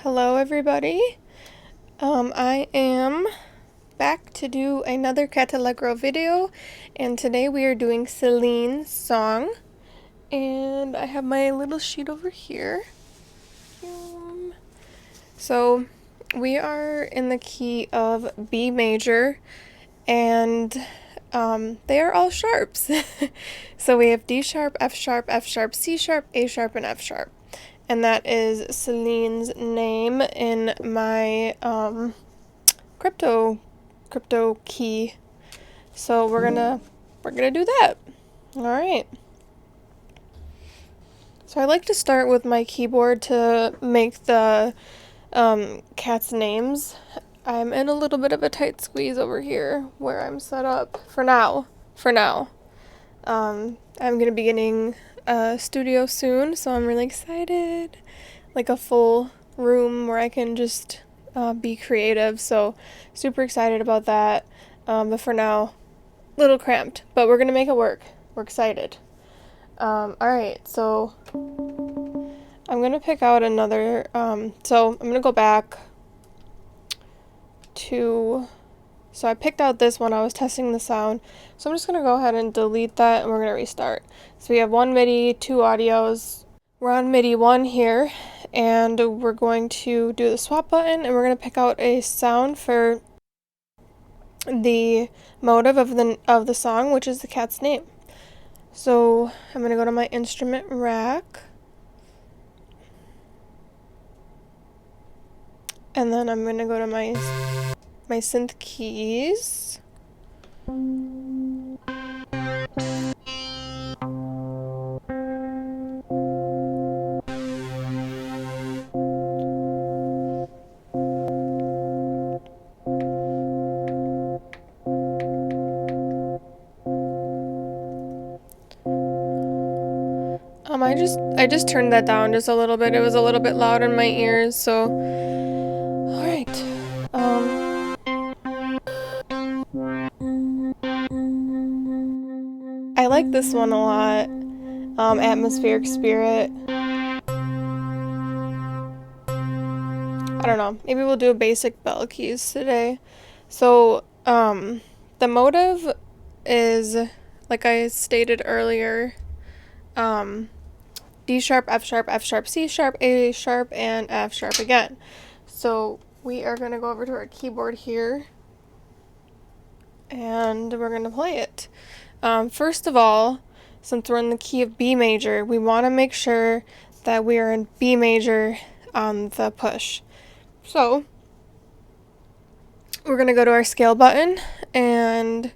Hello everybody. I am back to do another Catallegro video, and today we are doing Celine's song, and I have my little sheet over here. So we are in the key of B major, and they are all sharps. So we have D sharp, F sharp, F sharp, C sharp, A sharp, and F sharp. And that is Celine's name in my crypto key. So we're gonna do that. All right. So I like to start with my keyboard to make the cats' names. I'm in a little bit of a tight squeeze over here where I'm set up for now. I'm gonna be getting a studio soon, so I'm really excited. Like a full room where I can just be creative, so super excited about that. But for now, a little cramped, but we're gonna make it work. We're excited. Alright, so I'm gonna pick out another, so I'm gonna go back to, so I picked out this one. I was testing the sound, so I'm just gonna go ahead and delete that, and we're gonna restart. So we have one MIDI, two audios. We're on MIDI 1 here, and we're going to do the swap button, and we're going to pick out a sound for the motive of the song, which is the cat's name. So I'm going to go to my instrument rack, and then I'm going to go to my synth keys. I just turned that down just a little bit. It was a little bit loud in my ears, so all right. I like this one a lot. Atmospheric Spirit. I don't know. Maybe we'll do basic bell keys today. So, the motive is, like I stated earlier, D sharp, F sharp, F sharp, C sharp, A sharp, and F sharp again. So we are going to go over to our keyboard here, and we're going to play it. First of all, since we're in the key of B major, we want to make sure that we are in B major on the push. So we're going to go to our scale button, and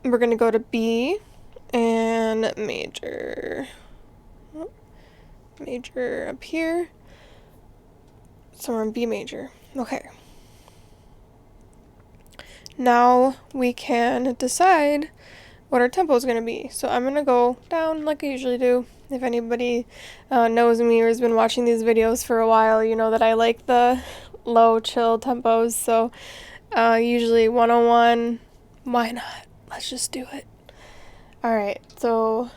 we're going to go to B and major up here. So we're in B major. Okay. Now we can decide what our tempo is going to be. So I'm going to go down like I usually do. If anybody knows me or has been watching these videos for a while, you know that I like the low, chill tempos. So usually 101. Why not? Let's just do it. Alright, so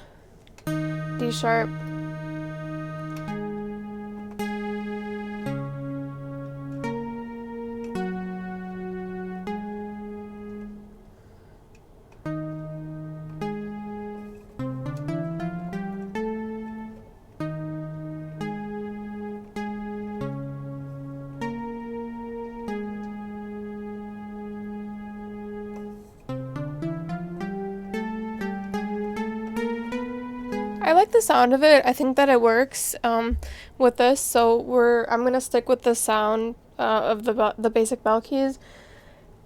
D sharp. I like the sound of it. I think that it works with this, so I'm gonna stick with the sound of the basic bell keys,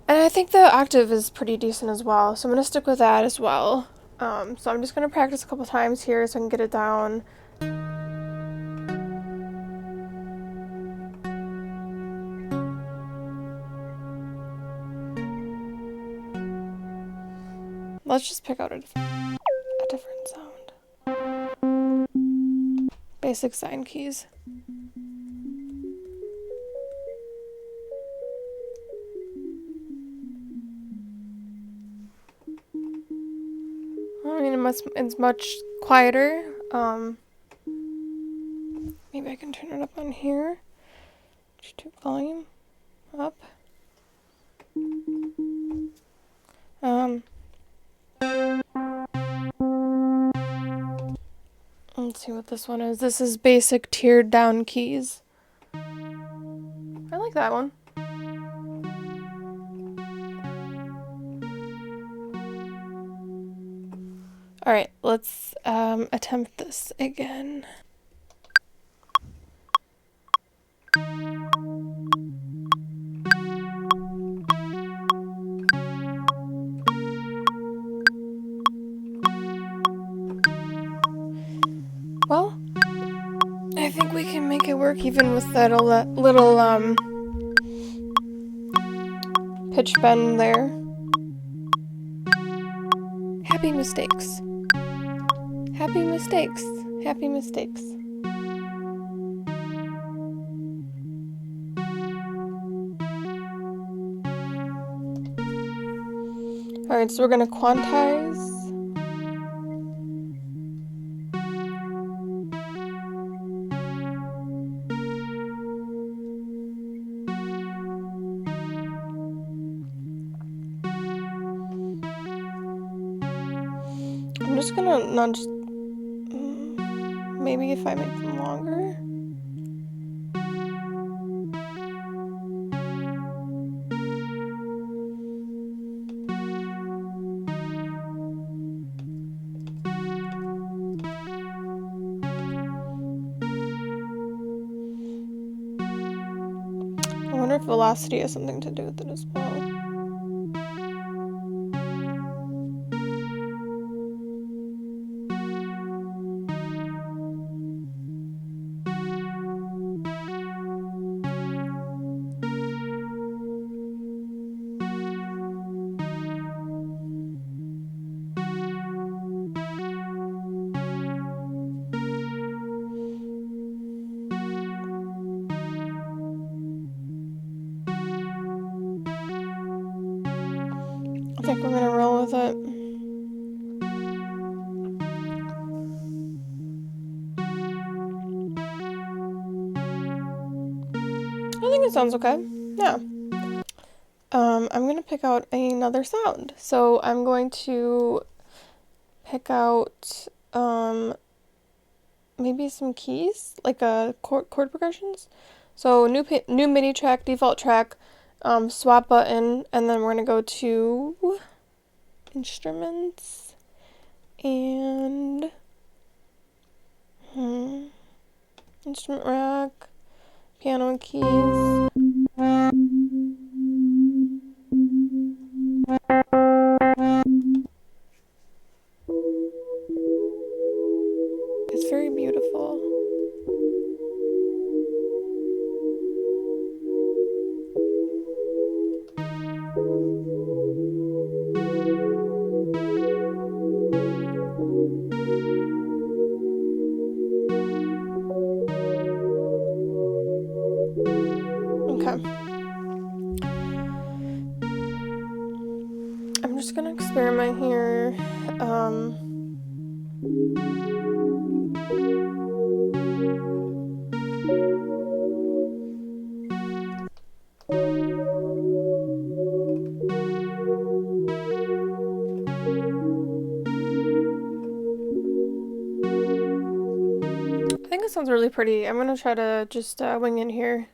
and I think the octave is pretty decent as well, so I'm gonna stick with that as well. So I'm just gonna practice a couple times here so I can get it down. Let's just pick out a different sound. Basic sign keys. I mean, it's much quieter. Maybe I can turn it up on here. YouTube volume up. Let's see what this one is. This is basic tiered down keys. I like that one. Alright, let's attempt this again. Well, I think we can make it work even with that little pitch bend there. Happy mistakes. Happy mistakes. Happy mistakes. Alright, so we're gonna quantize. I'm just gonna not just maybe if I make them longer. I wonder if velocity has something to do with it as well. I think we're gonna roll with it. I think it sounds okay. Yeah. I'm gonna pick out another sound. So I'm going to pick out maybe some keys, like chord progressions. So new MIDI track, default track, swap button, and then we're gonna go to instruments and instrument rack, piano keys. It's very beautiful. Okay. I'm just gonna experiment here. I think it sounds really pretty. I'm gonna try to just wing it here.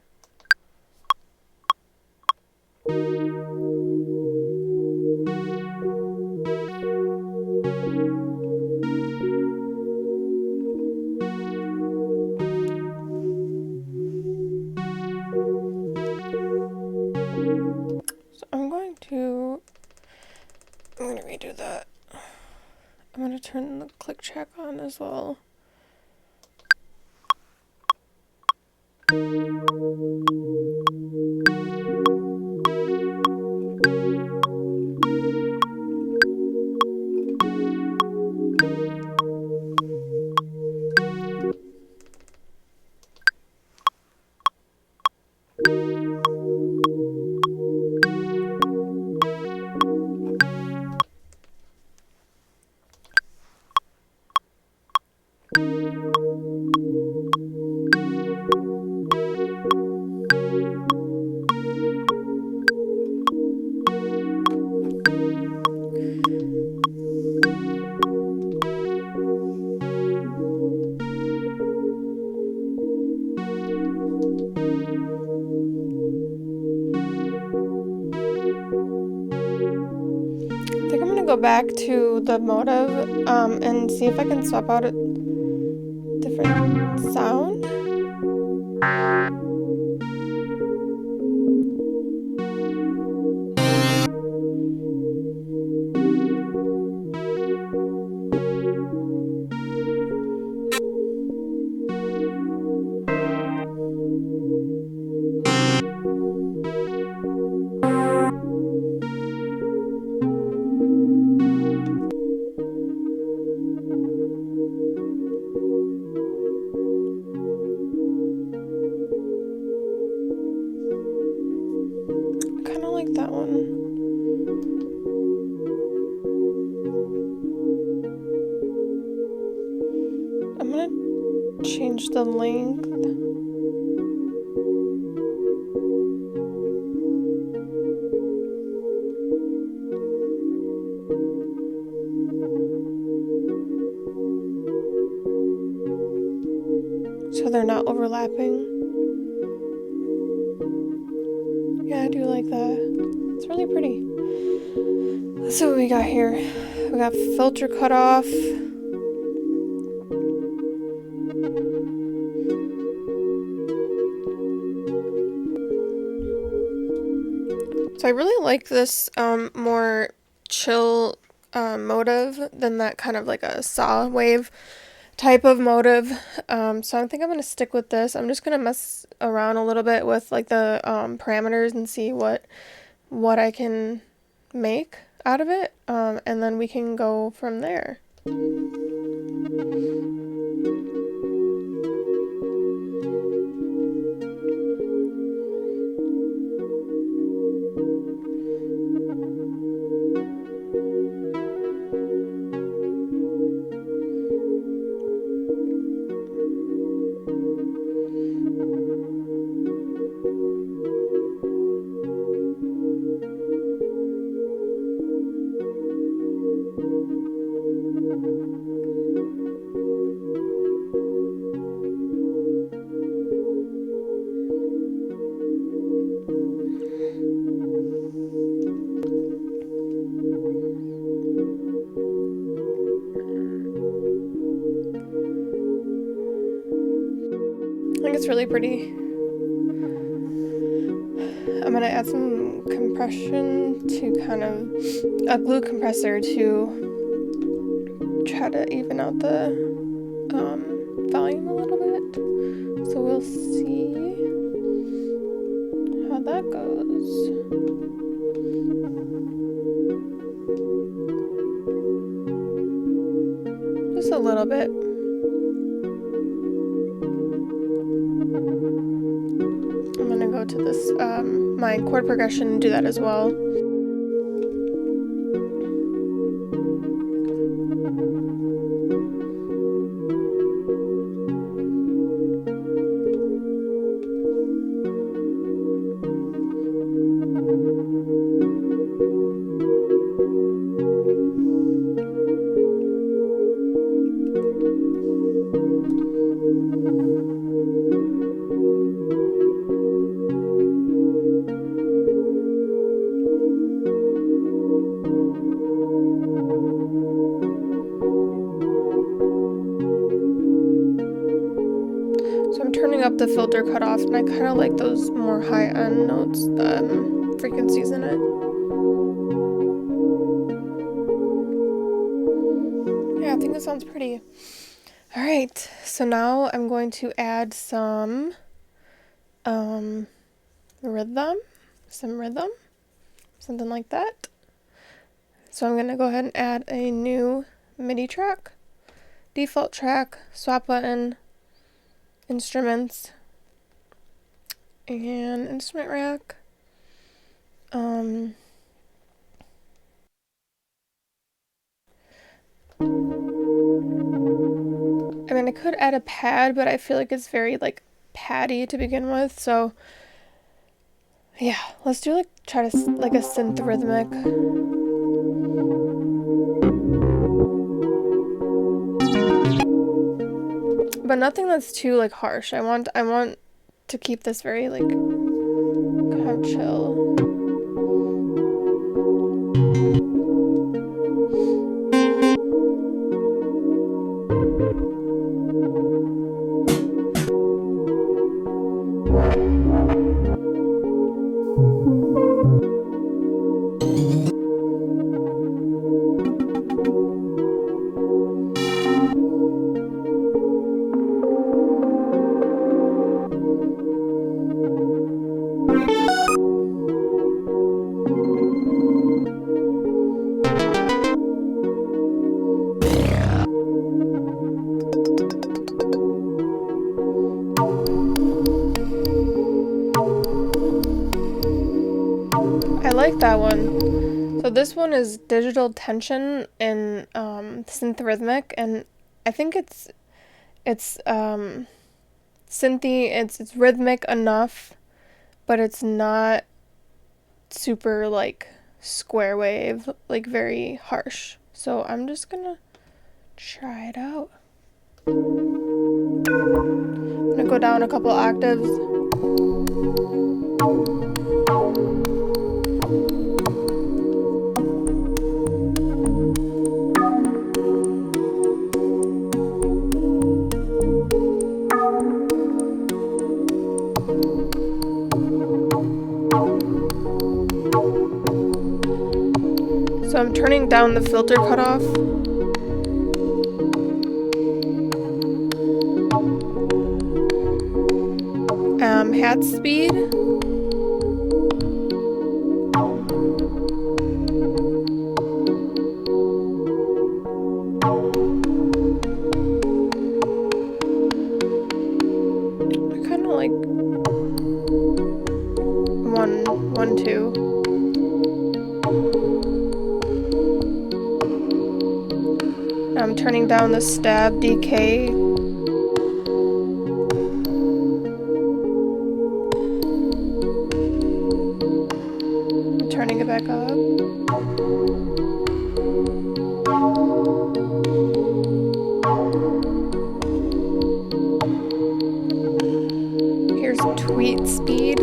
I'm gonna redo that. I'm gonna turn the click track on as well. go back to the motive and see if I can swap out a different sound. Kind of like that one. I'm gonna change the length. So they're not overlapping. Yeah, I do like that. It's really pretty. Let's see what we got here. We got filter cutoff. So I really like this more chill motive than that kind of like a saw wave type of motive. So I think I'm going to stick with this. I'm just going to mess around a little bit with like the parameters and see what I can make out of it. And then we can go from there. I think it's really pretty. I'm gonna add some compression to kind of a glue compressor to try to even out the volume a little bit. So we'll see how that goes. Just a little bit. I'm gonna go to this, my chord progression and do that as well. So I'm turning up the filter cutoff, and I kind of like those more high-end notes, frequencies in it. Yeah, I think it sounds pretty. All right, so now I'm going to add some rhythm, something like that. So I'm going to go ahead and add a new MIDI track, default track, swap button, instruments, and instrument rack. I mean, I could add a pad, but I feel like it's very like paddy to begin with, so yeah, let's do try to like a synth rhythmic. But nothing that's too like harsh. I want to keep this very like kind of chill. I like that one. So this one is digital tension in synth rhythmic, and I think it's synthy. It's rhythmic enough, but it's not super like square wave, like very harsh. So I'm just gonna try it out. I'm gonna go down a couple octaves. So I'm turning down the filter cutoff. Hat speed. I kind of like 1, 1, 2. I'm turning down the stab decay. I'm turning it back up. Here's tweet speed.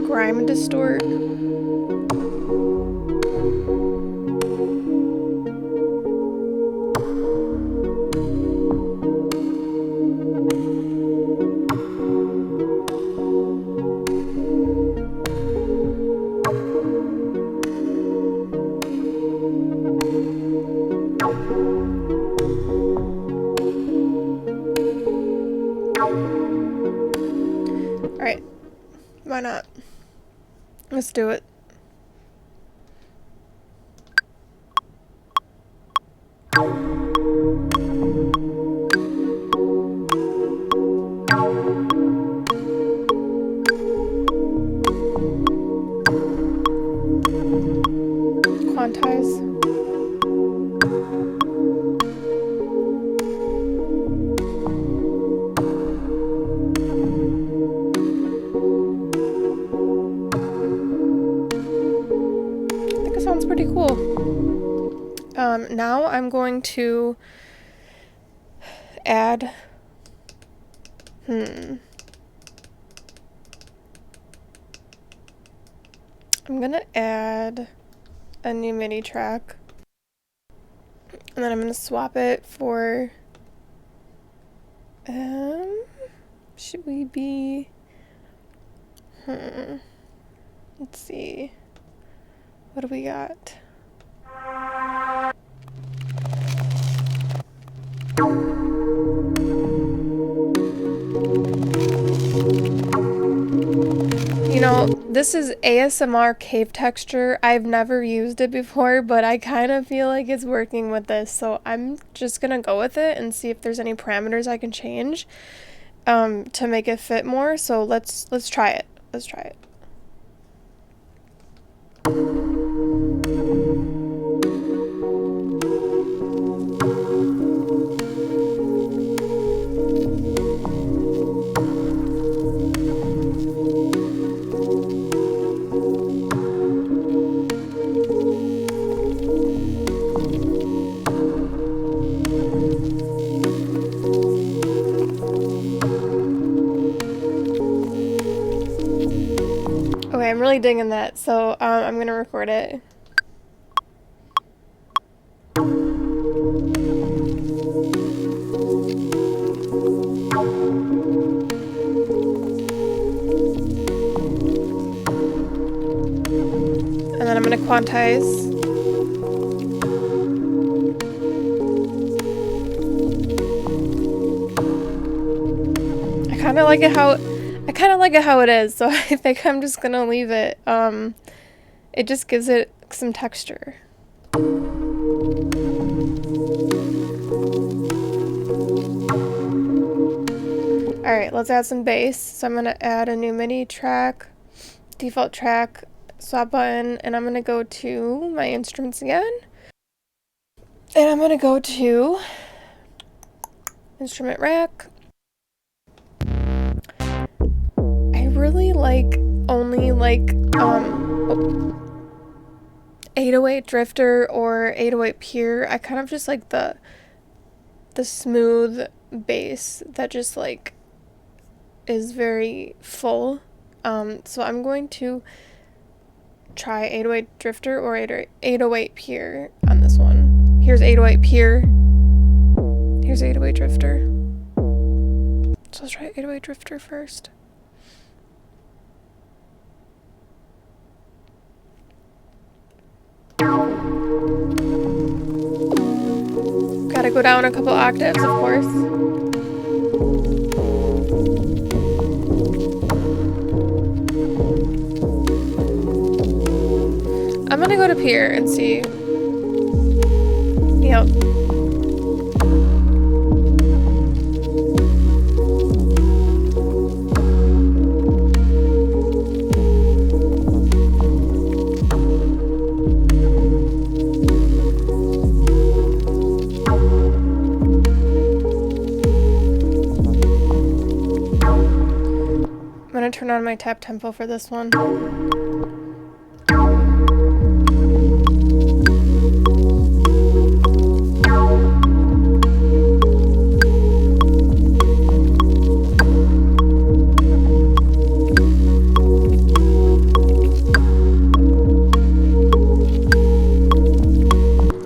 Grime distort. Alright, why not? Let's do it. Quantize. I think it sounds pretty cool. Now I'm going to add I'm gonna add a new MIDI track, and then I'm gonna swap it for should we be let's see, what do we got? You know, this is ASMR cave texture. I've never used it before, but I kind of feel like it's working with this, so I'm just gonna go with it and see if there's any parameters I can change to make it fit more. So let's try it. Let's try it. really digging that, so I'm gonna record it. And then I'm gonna quantize. I kind of like it how it is, so I think I'm just gonna leave it. It just gives it some texture. Alright, let's add some bass. So I'm gonna add a new MIDI track, default track, swap button, and I'm gonna go to my instruments again. And I'm gonna go to instrument rack. I really only like 808 Drifter or 808 Pure. I kind of just like the smooth bass that just like is very full. So I'm going to try 808 Drifter or 808 Pure on this one. Here's 808 Pure. Here's 808 Drifter. So let's try 808 Drifter first. Gotta go down a couple octaves, of course. I'm gonna go to Pure and see. Yep. I'm gonna turn on my tap tempo for this one.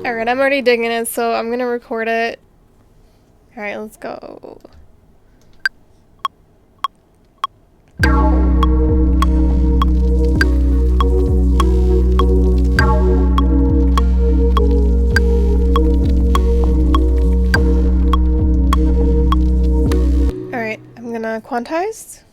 Alright, I'm already digging it, so I'm gonna record it. Alright, let's go. Alright, I'm gonna quantize.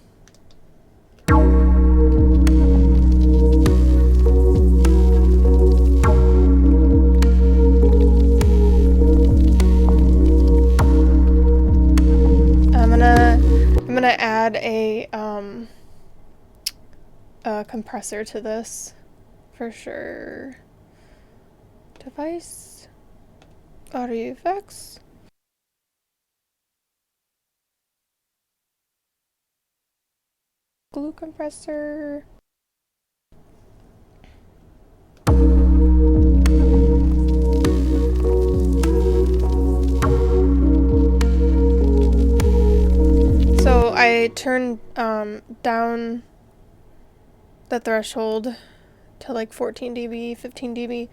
I'm gonna add a compressor to this for sure. Device, audio effects. Glue compressor. So I turned down the threshold to like 14 dB, 15 dB.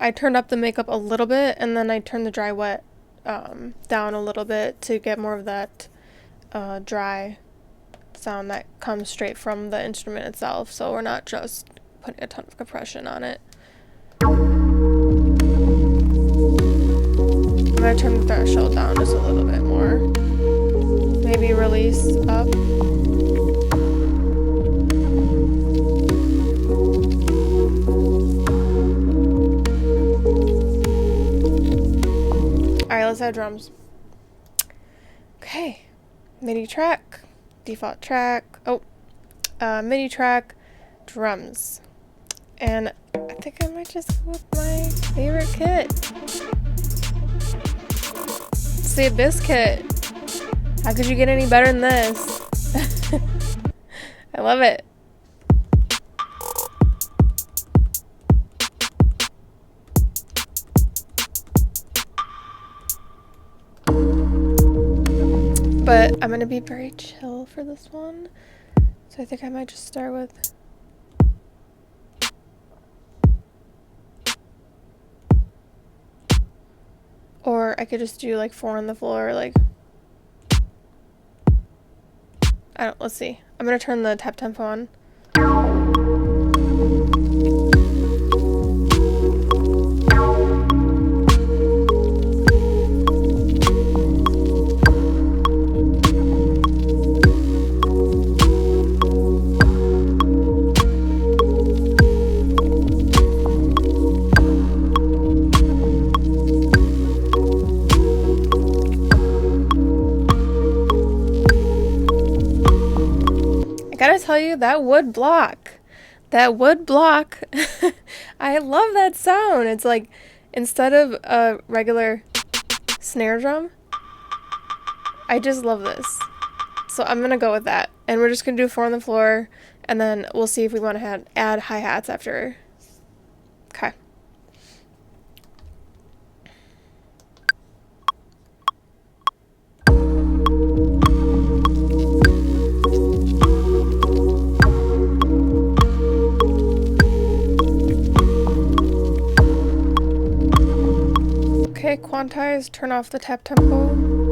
I turned up the makeup a little bit, and then I turned the dry wet down a little bit to get more of that dry sound that comes straight from the instrument itself, so we're not just putting a ton of compression on it. I'm gonna turn the threshold down just a little bit more. Maybe release up. Alright, let's add drums. Okay, MIDI track, default track, MIDI track, drums. And I think I might just go with my favorite kit. It's the Abyss kit. How could you get any better than this? I love it. But I'm gonna be very chill for this one. So I think I might just start with Or I could just do like 4 on the floor, like, I don't, let's see. I'm gonna turn the tap tempo on. I gotta tell you, that wood block. That wood block. I love that sound. It's like, instead of a regular snare drum, I just love this. So I'm gonna go with that. And we're just gonna do 4 on the floor, and then we'll see if we want to add hi-hats after. Okay. Okay, quantize, turn off the tap tempo.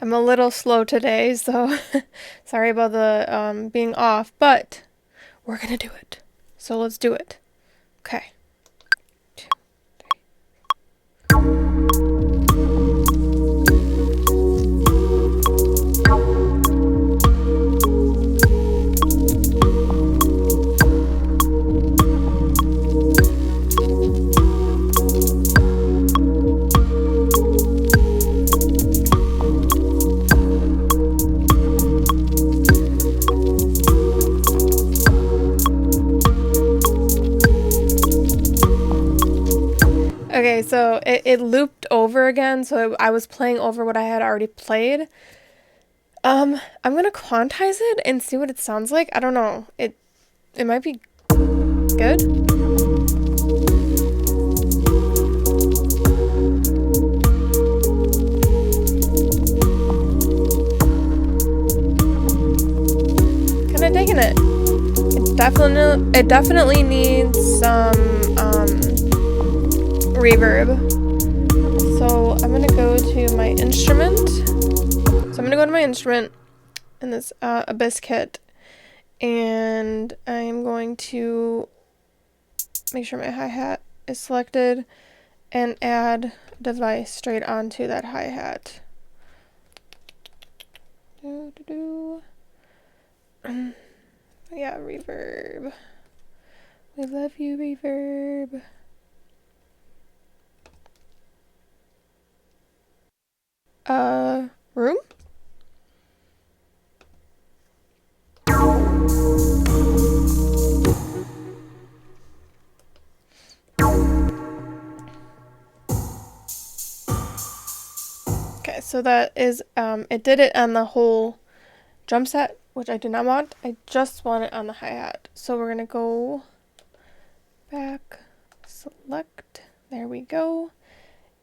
I'm a little slow today, so sorry about the being off, but we're gonna do it. So let's do it. Okay. 2, 3. Okay, so it looped over again, so I was playing over what I had already played. I'm gonna quantize it and see what it sounds like. I don't know. It might be good. Kinda digging it. It definitely needs some reverb. So I'm gonna go to my instrument. So I'm gonna go to my instrument in this Abyss kit, and I'm going to make sure my hi-hat is selected and add device straight onto that hi-hat. Yeah, reverb. We love you, reverb. Room? Okay, so that is, it did it on the whole drum set, which I do not want. I just want it on the hi-hat. So we're gonna go back, select, there we go.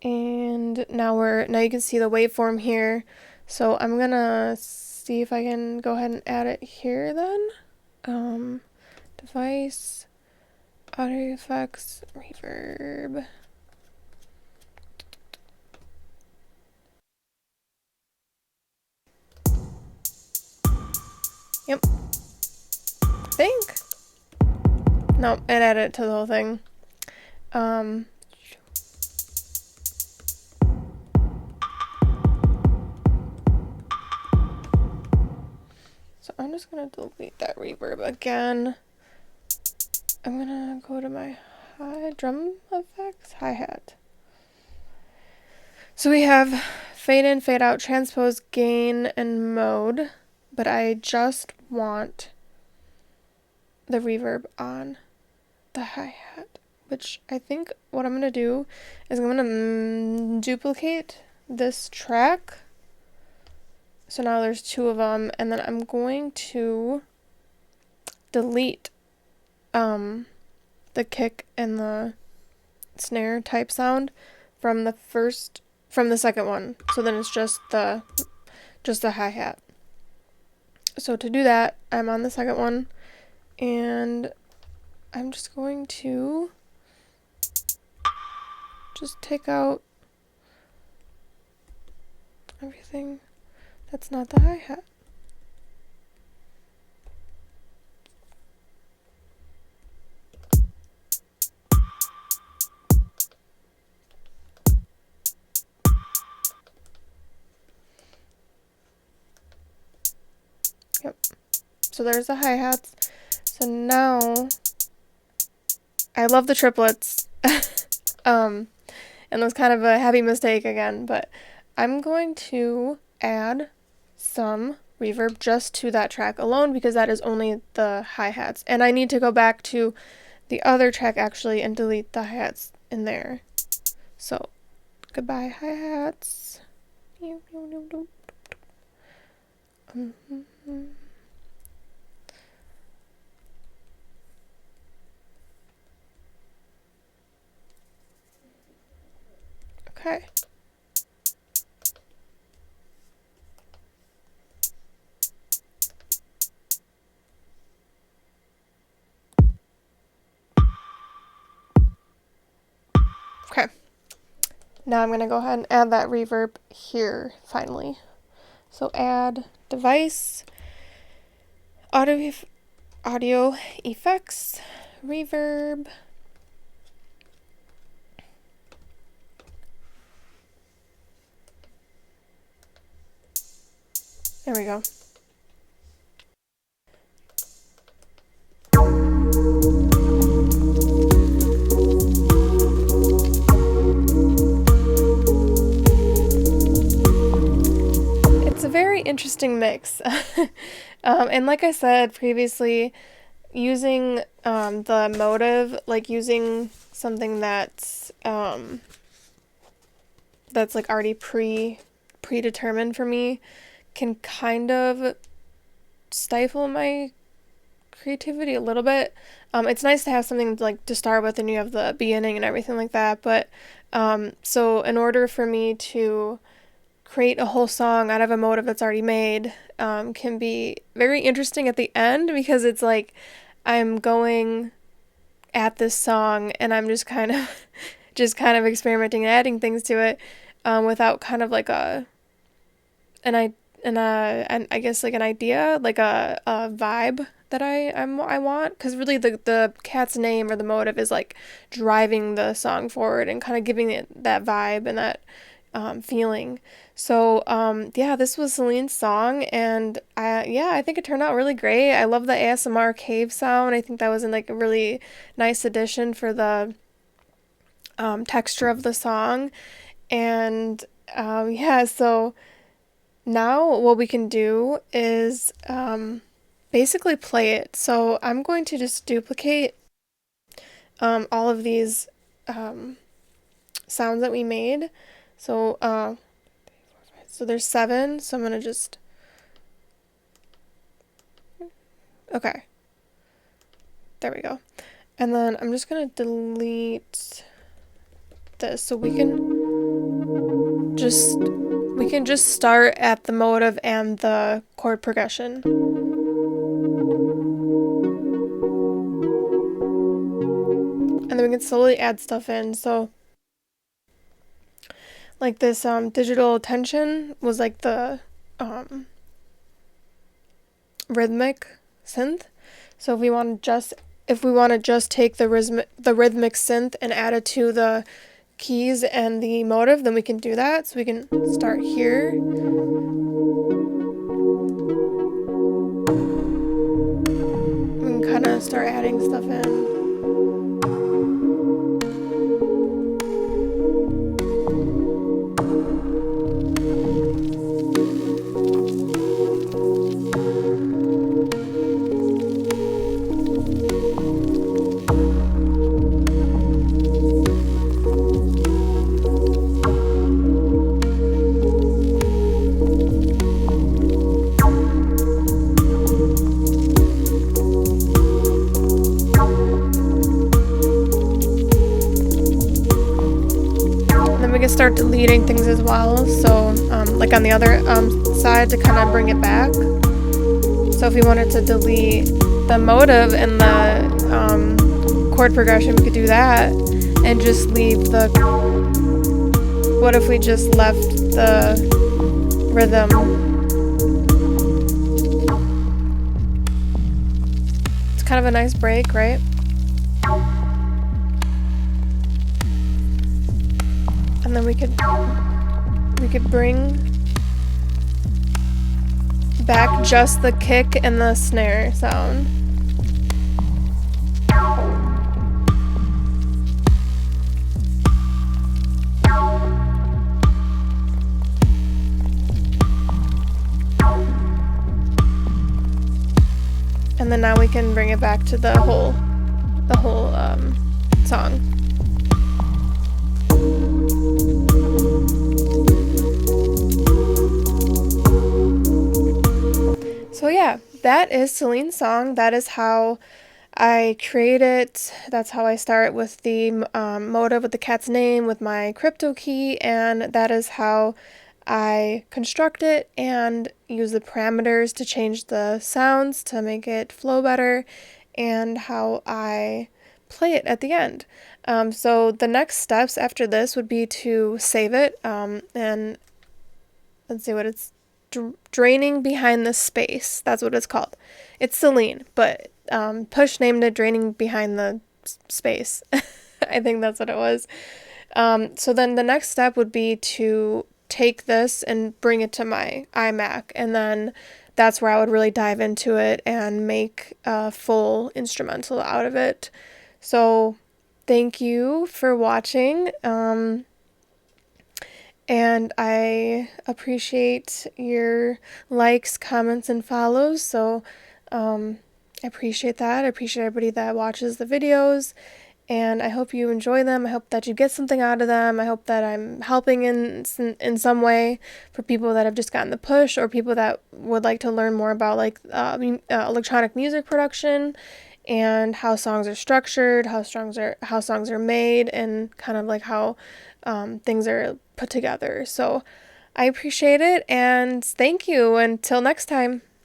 And now you can see the waveform here. So I'm gonna see if I can go ahead and add it here then. Device, audio effects, reverb. Yep. I think. No, it added it to the whole thing. So I'm just gonna delete that reverb again. I'm gonna go to my drum effects, hi-hat. So we have fade in, fade out, transpose, gain, and mode, but I just want the reverb on the hi-hat, which I think what I'm gonna do is I'm gonna duplicate this track. So now there's 2 of them, and then I'm going to delete the kick and the snare type sound from the second one. So then it's just the hi-hat. So to do that, I'm on the second one, and I'm just going to just take out everything that's not the hi-hat. Yep. So there's the hi-hats. So now I love the triplets. And it was kind of a heavy mistake again, but I'm going to add some reverb just to that track alone because that is only the hi-hats. And I need to go back to the other track actually and delete the hi-hats in there. So, goodbye hi-hats. Okay. Okay. Now I'm going to go ahead and add that reverb here, finally. So add device, audio effects, reverb. There we go. It's a very interesting mix. And like I said previously, using the motive, like using something that's like already predetermined for me, can kind of stifle my creativity a little bit. It's nice to have something like to start with and you have the beginning and everything like that, but so in order for me to create a whole song out of a motive that's already made, can be very interesting at the end because it's like I'm going at this song and I'm just kind of experimenting and adding things to it without kind of like I guess like an idea, like a vibe that I want, because really the cat's name or the motive is like driving the song forward and kind of giving it that vibe and that feeling. So yeah, this was Celine's song, and I think it turned out really great. I love the ASMR cave sound. I think that was like a really nice addition for the texture of the song. And yeah, so now what we can do is basically play it. So I'm going to just duplicate all of these sounds that we made. So there's 7, so I'm gonna just, okay, there we go. And then I'm just gonna delete this so we can just start at the motive and the chord progression. And then we can slowly add stuff in. So like this digital tension was like the rhythmic synth. So if we want to just if we want to just take the rhythmic synth and add it to the keys and the motive, then we can do that. So we can start here. We can kind of start adding stuff in. We can start deleting things as well, so like on the other side to kind of bring it back. So if we wanted to delete the motive and the chord progression, we could do that and just leave the... What if we just left the rhythm? It's kind of a nice break, right? And then we could bring back just the kick and the snare sound. And then now we can bring it back to the whole song. So yeah, that is Celine's song. That is how I create it. That's how I start with the motive, with the cat's name, with my crypto key, and that is how I construct it and use the parameters to change the sounds to make it flow better, and how I play it at the end. So the next steps after this would be to save it, and let's see what it's... Draining Behind the Space. That's what it's called. It's Celine, but Push named it Draining Behind the Space. I think that's what it was. So then the next step would be to take this and bring it to my iMac, and then that's where I would really dive into it and make a full instrumental out of it. So thank you for watching. And I appreciate your likes, comments, and follows. So I appreciate that. I appreciate everybody that watches the videos. And I hope you enjoy them. I hope that you get something out of them. I hope that I'm helping in some way for people that have just gotten the push, or people that would like to learn more about like electronic music production and how songs are structured, how songs are made, and kind of like how things are put together. So I appreciate it, and thank you. Until next time.